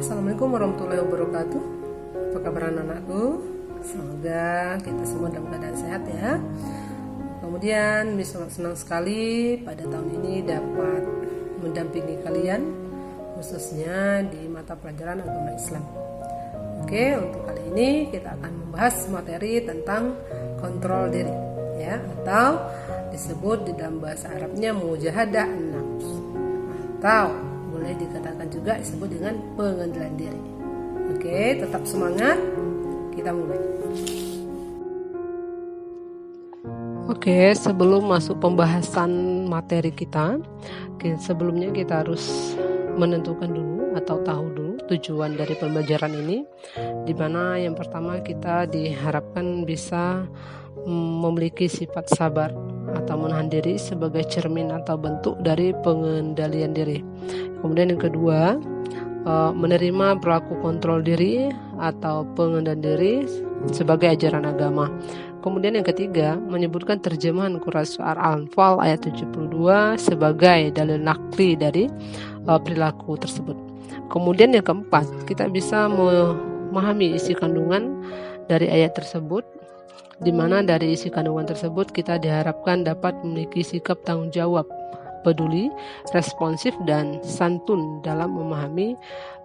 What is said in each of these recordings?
Assalamualaikum warahmatullahi wabarakatuh. Apa kabar anak-anakku? Semoga kita semua dalam keadaan sehat ya. Kemudian bisa senang sekali pada tahun ini dapat mendampingi kalian, khususnya di mata pelajaran agama Islam. Oke, untuk kali ini kita akan membahas materi tentang kontrol diri ya, atau disebut di dalam bahasa Arabnya mujahadah an-nafs, atau boleh dikatakan juga disebut dengan pengendalian diri. Oke, tetap semangat, kita mulai. Oke, sebelum masuk pembahasan materi kita, sebelumnya kita harus menentukan dulu atau tahu dulu tujuan dari pembelajaran ini, di mana yang pertama kita diharapkan bisa memiliki sifat sabar atau menahan diri sebagai cermin atau bentuk dari pengendalian diri. Kemudian yang kedua, menerima berlaku kontrol diri atau pengendalian diri sebagai ajaran agama. Kemudian yang ketiga, menyebutkan terjemahan Quran Surah Al-Anfal ayat 72 sebagai dalil nakli dari perilaku tersebut. Kemudian yang keempat, kita bisa memahami isi kandungan dari ayat tersebut, di mana dari isi kandungan tersebut kita diharapkan dapat memiliki sikap tanggung jawab, peduli, responsif, dan santun dalam memahami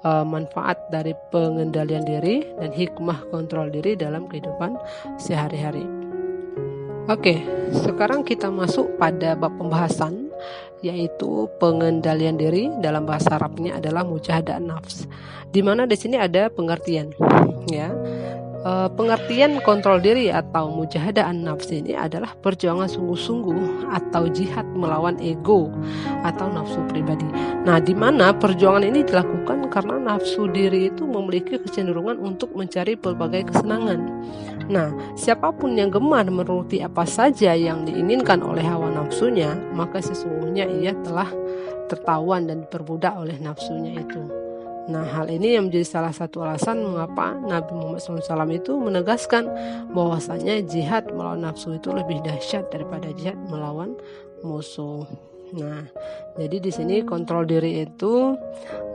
manfaat dari pengendalian diri dan hikmah kontrol diri dalam kehidupan sehari-hari. Oke, sekarang kita masuk pada bab pembahasan, yaitu pengendalian diri. Dalam bahasa Arabnya adalah mujahadah nafs, di mana di sini ada pengertian ya. Pengertian kontrol diri atau mujahadah an-nafs ini adalah perjuangan sungguh-sungguh atau jihad melawan ego atau nafsu pribadi. Nah, di mana perjuangan ini dilakukan karena nafsu diri itu memiliki kecenderungan untuk mencari berbagai kesenangan. Nah, siapapun yang gemar menuruti apa saja yang diinginkan oleh hawa nafsunya, maka sesungguhnya ia telah tertawan dan diperbudak oleh nafsunya itu. Nah, hal ini yang menjadi salah satu alasan mengapa Nabi Muhammad SAW itu menegaskan bahwasanya jihad melawan nafsu itu lebih dahsyat daripada jihad melawan musuh. Nah, jadi di sini kontrol diri itu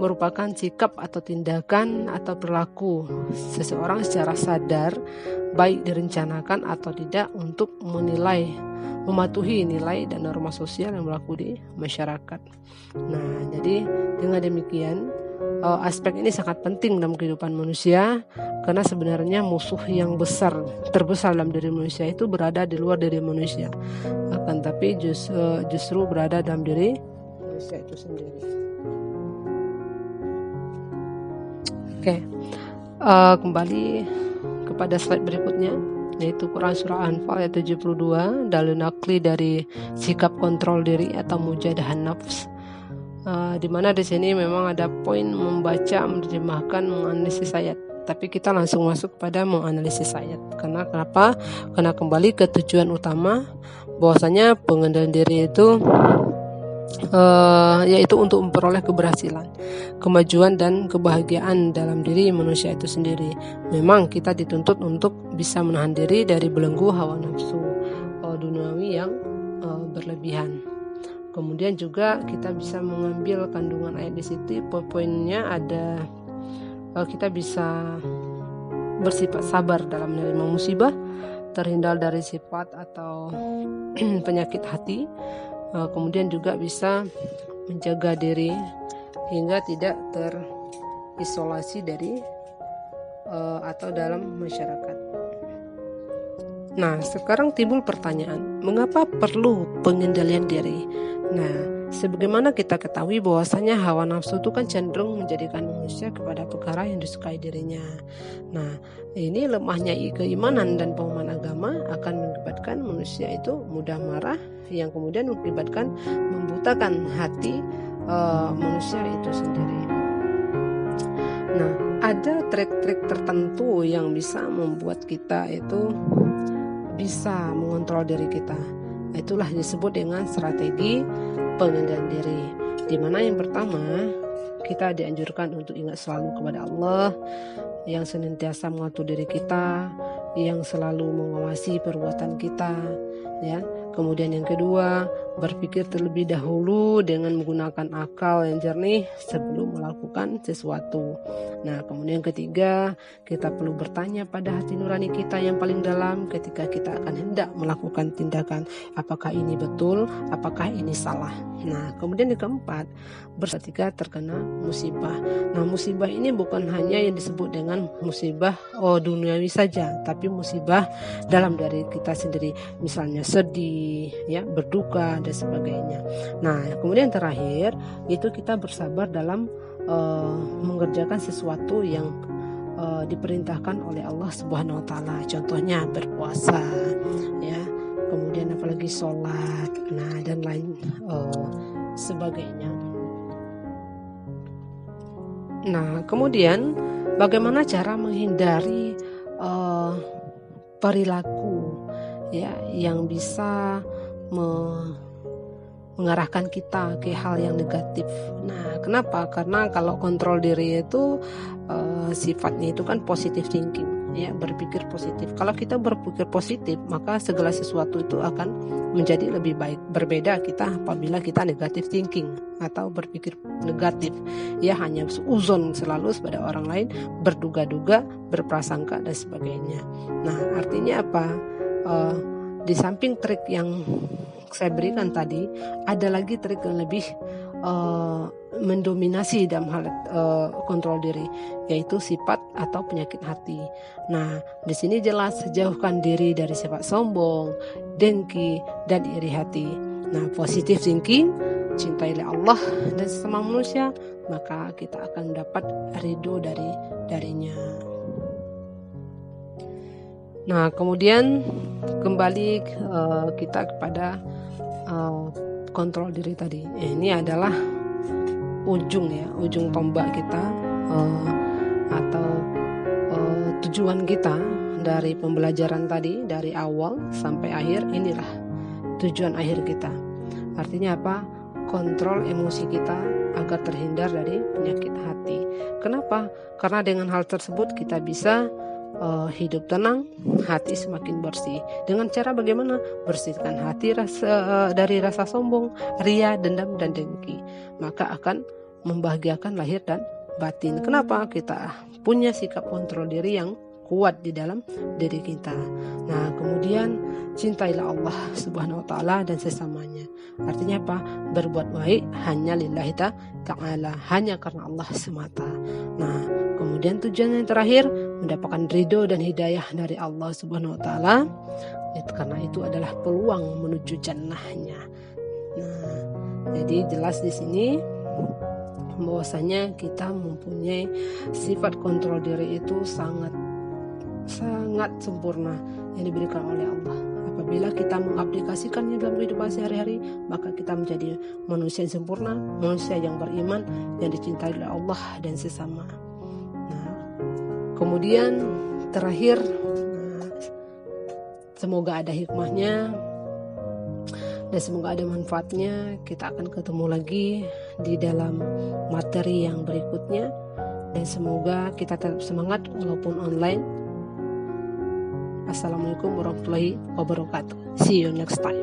merupakan sikap atau tindakan atau perilaku seseorang secara sadar, baik direncanakan atau tidak, untuk mematuhi nilai dan norma sosial yang berlaku di masyarakat. Nah, jadi dengan demikian aspek ini sangat penting dalam kehidupan manusia, karena sebenarnya musuh yang terbesar dalam diri manusia itu berada di luar diri manusia, akan tapi justru berada dalam diri manusia itu sendiri. Oke, kembali kepada slide berikutnya, yaitu Quran Surah Al-Anfal ayat 72, dalil nakli dari sikap kontrol diri atau mujahadah nafs. Di mana di sini memang ada poin membaca, menerjemahkan, menganalisis ayat. Tapi kita langsung masuk pada menganalisis ayat. Kenapa? Karena kembali ke tujuan utama, bahwasanya pengendalian diri itu yaitu untuk memperoleh keberhasilan, kemajuan, dan kebahagiaan dalam diri manusia itu sendiri. Memang kita dituntut untuk bisa menahan diri dari belenggu hawa nafsu duniawi yang berlebihan. Kemudian juga kita bisa mengambil kandungan ayat di situ. Poin-poinnya ada, kita bisa bersifat sabar dalam menerima musibah, terhindar dari sifat atau penyakit hati. Kemudian juga bisa menjaga diri hingga tidak terisolasi dari atau dalam masyarakat. Nah, sekarang timbul pertanyaan, mengapa perlu pengendalian diri? Nah, sebagaimana kita ketahui bahwasanya hawa nafsu itu kan cenderung menjadikan manusia kepada perkara yang disukai dirinya. Nah, ini lemahnya keimanan dan pemahaman agama akan mengakibatkan manusia itu mudah marah, yang kemudian mengakibatkan membutakan hati manusia itu sendiri. Nah, ada trik-trik tertentu yang bisa membuat kita itu bisa mengontrol diri kita. Itulah disebut dengan strategi pengendalian diri, di mana yang pertama, kita dianjurkan untuk ingat selalu kepada Allah yang senantiasa mengatur diri kita, yang selalu mengawasi perbuatan kita ya. Kemudian yang kedua, berpikir terlebih dahulu dengan menggunakan akal yang jernih sebelum melakukan sesuatu. Nah, kemudian yang ketiga, kita perlu bertanya pada hati nurani kita yang paling dalam ketika kita akan hendak melakukan tindakan. Apakah ini betul? Apakah ini salah? Nah, kemudian yang keempat, ketika terkena musibah. Nah, musibah ini bukan hanya yang disebut dengan musibah duniawi saja, tapi musibah dalam diri kita sendiri. Misalnya sedih, ya, berduka dan sebagainya. Nah, kemudian terakhir itu kita bersabar dalam mengerjakan sesuatu yang diperintahkan oleh Allah Subhanahu wa taala. Contohnya berpuasa, ya. Kemudian apalagi sholat, nah dan lain sebagainya. Nah, kemudian bagaimana cara menghindari perilaku, ya, yang bisa mengarahkan kita ke hal yang negatif. Nah, kenapa? Karena kalau kontrol diri itu sifatnya itu kan positive thinking, ya, berpikir positif. Kalau kita berpikir positif, maka segala sesuatu itu akan menjadi lebih baik. Berbeda kita apabila kita negative thinking atau berpikir negatif, ya, hanya uzon selalu pada orang lain, berduga-duga, berprasangka dan sebagainya. Nah, artinya apa? Di samping trik yang saya berikan tadi, ada lagi trik yang lebih mendominasi dalam hal kontrol diri, yaitu sifat atau penyakit hati. Nah, di sini jelas jauhkan diri dari sifat sombong, dengki, dan iri hati. Nah, positive thinking, cintailah Allah dan sesama manusia, maka kita akan dapat ridho darinya. Nah, kemudian kembali kita kepada kontrol diri tadi. Ini adalah ujung tombak kita atau tujuan kita dari pembelajaran tadi, dari awal sampai akhir. Inilah tujuan akhir kita. Artinya apa? Kontrol emosi kita agar terhindar dari penyakit hati. Kenapa? Karena dengan hal tersebut kita bisa hidup tenang, hati semakin bersih. Dengan cara bagaimana? Bersihkan hati dari rasa sombong, ria, dendam, dan dengki. Maka akan membahagiakan lahir dan batin. Kenapa? Kita punya sikap kontrol diri yang kuat di dalam diri kita. Nah, kemudian cintailah Allah Subhanahu wa taala dan sesamanya. Artinya apa? Berbuat baik hanya lillahi ta'ala, hanya karena Allah semata. Nah, kemudian tujuan yang terakhir, mendapatkan ridho dan hidayah dari Allah Subhanahu wa taala. Karena itu adalah peluang menuju jannahnya. Nah, jadi jelas di sini bahwasanya kita mempunyai sifat kontrol diri itu sangat sempurna yang diberikan oleh Allah. Apabila kita mengaplikasikannya dalam kehidupan sehari-hari, maka kita menjadi manusia yang sempurna, manusia yang beriman, yang dicintai oleh Allah dan sesama. Nah, kemudian terakhir, semoga ada hikmahnya dan semoga ada manfaatnya. Kita akan ketemu lagi di dalam materi yang berikutnya, dan semoga kita tetap semangat walaupun online. Assalamualaikum warahmatullahi wabarakatuh. See you next time.